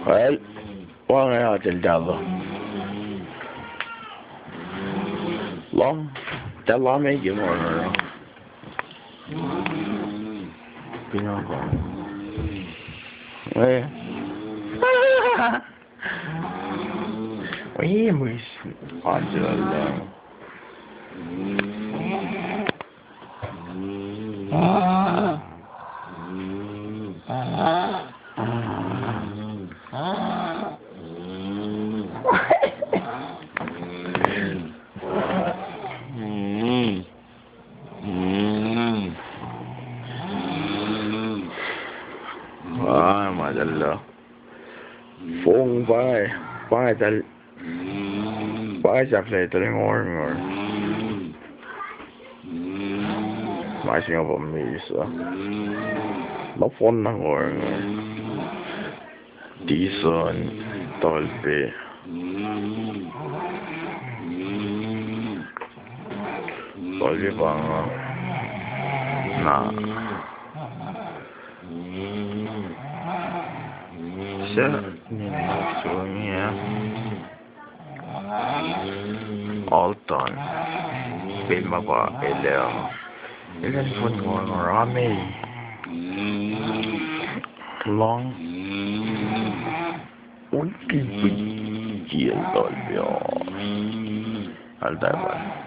Well, what are you doing, Dad? Long, that long may give more. Wait, mas ajalah. Majalah. Phone bye tal. Bye chắc lại tới ngồi ngồi. Mai sinh học bẩm mỹ sao? Nó phone nó ngồi ngồi. Đi sơn tol bê. Tol bê bang na. Siya niya Alton Bilma ba Eleo Ilan po ng marami Long Ulti Bigil Dolbyo Aldaban